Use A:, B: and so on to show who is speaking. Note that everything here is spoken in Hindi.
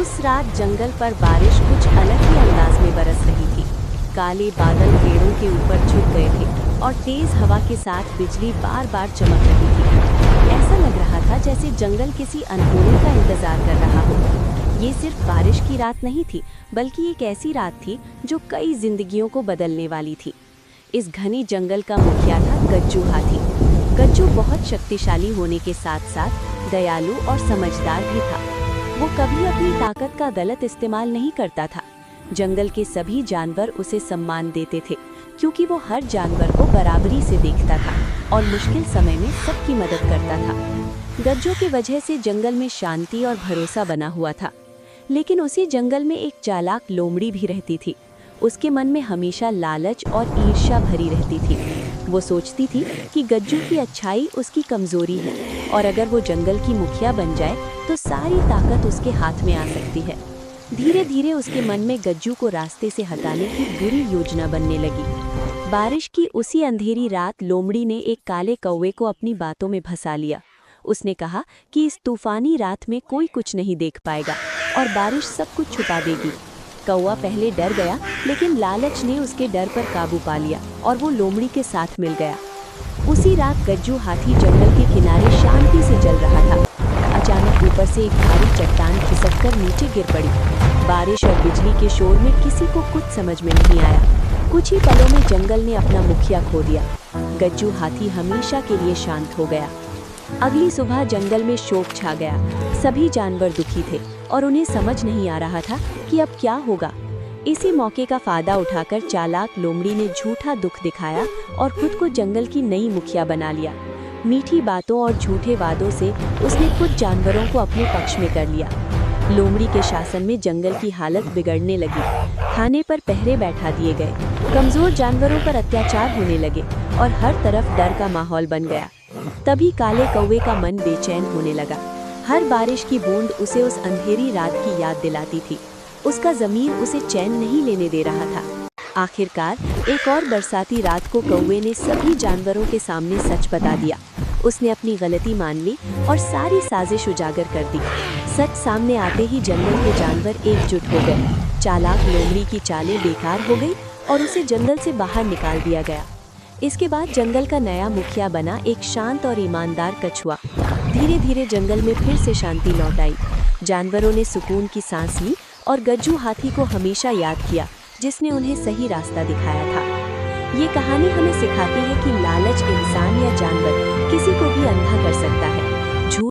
A: उस रात जंगल पर बारिश कुछ अलग ही अंदाज में बरस रही थी। काले बादल पेड़ों के ऊपर छुप गए थे और तेज हवा के साथ बिजली बार बार चमक रही थी। ऐसा लग रहा था जैसे जंगल किसी अनहोनी का इंतजार कर रहा हो। ये सिर्फ बारिश की रात नहीं थी, बल्कि एक ऐसी रात थी जो कई जिंदगियों को बदलने वाली थी। इस घनी जंगल का मुखिया था गज्जू हाथी। गज्जू बहुत शक्तिशाली होने के साथ साथ दयालु और समझदार भी था। वो कभी अपनी ताकत का गलत इस्तेमाल नहीं करता था। जंगल के सभी जानवर उसे सम्मान देते थे, क्योंकि वो हर जानवर को बराबरी से देखता था और मुश्किल समय में सबकी मदद करता था। गज्जू की वजह से जंगल में शांति और भरोसा बना हुआ था। लेकिन उसी जंगल में एक चालाक लोमड़ी भी रहती थी। उसके मन में हमेशा लालच और ईर्ष्या भरी रहती थी। वो सोचती थी कि गज्जू की अच्छाई उसकी कमजोरी है और अगर वो जंगल की मुखिया बन जाए तो सारी ताकत उसके हाथ में आ सकती है। धीरे धीरे उसके मन में गज्जू को रास्ते से हटाने की बुरी योजना बनने लगी। बारिश की उसी अंधेरी रात लोमड़ी ने एक काले कौवे को अपनी बातों में फंसा लिया। उसने कहा कि इस तूफानी रात में कोई कुछ नहीं देख पाएगा और बारिश सब कुछ छुपा देगी। कौवा पहले डर गया, लेकिन लालच ने उसके डर पर काबू पा लिया और वो लोमड़ी के साथ मिल गया। उसी रात गज्जू हाथी जंगल के किनारे शांति से चल रहा था। अचानक ऊपर से एक भारी चट्टान खिसककर नीचे गिर पड़ी। बारिश और बिजली के शोर में किसी को कुछ समझ में नहीं आया। कुछ ही पलों में जंगल ने अपना मुखिया खो दिया। गज्जू हाथी हमेशा के लिए शांत हो गया। अगली सुबह जंगल में शोक छा गया। सभी जानवर दुखी थे और उन्हें समझ नहीं आ रहा था कि अब क्या होगा। इसी मौके का फायदा उठाकर चालाक लोमड़ी ने झूठा दुख दिखाया और खुद को जंगल की नई मुखिया बना लिया। मीठी बातों और झूठे वादों से उसने कुछ जानवरों को अपने पक्ष में कर लिया। लोमड़ी के शासन में जंगल की हालत बिगड़ने लगी। खाने पर पहरे बैठा दिए गए, कमजोर जानवरों पर अत्याचार होने लगे और हर तरफ डर का माहौल बन गया। तभी काले कौवे का मन बेचैन होने लगा। हर बारिश की बूंद उसे उस अंधेरी रात की याद दिलाती थी। उसका ज़मीर उसे चैन नहीं लेने दे रहा था। आखिरकार एक और बरसाती रात को कौवे ने सभी जानवरों के सामने सच बता दिया। उसने अपनी गलती मान ली और सारी साजिश उजागर कर दी। सच सामने आते ही जंगल के जानवर एकजुट हो गए। चालाक लोमड़ी की चालें बेकार हो गई और उसे जंगल से बाहर निकाल दिया गया। इसके बाद जंगल का नया मुखिया बना एक शांत और ईमानदार कछुआ। धीरे धीरे जंगल में फिर से शांति लौट आई। जानवरों ने सुकून की सांस ली और गज्जू हाथी को हमेशा याद किया, जिसने उन्हें सही रास्ता दिखाया था। ये कहानी हमें सिखाती है कि लालच इंसान या जानवर किसी को भी अंधा कर सकता है।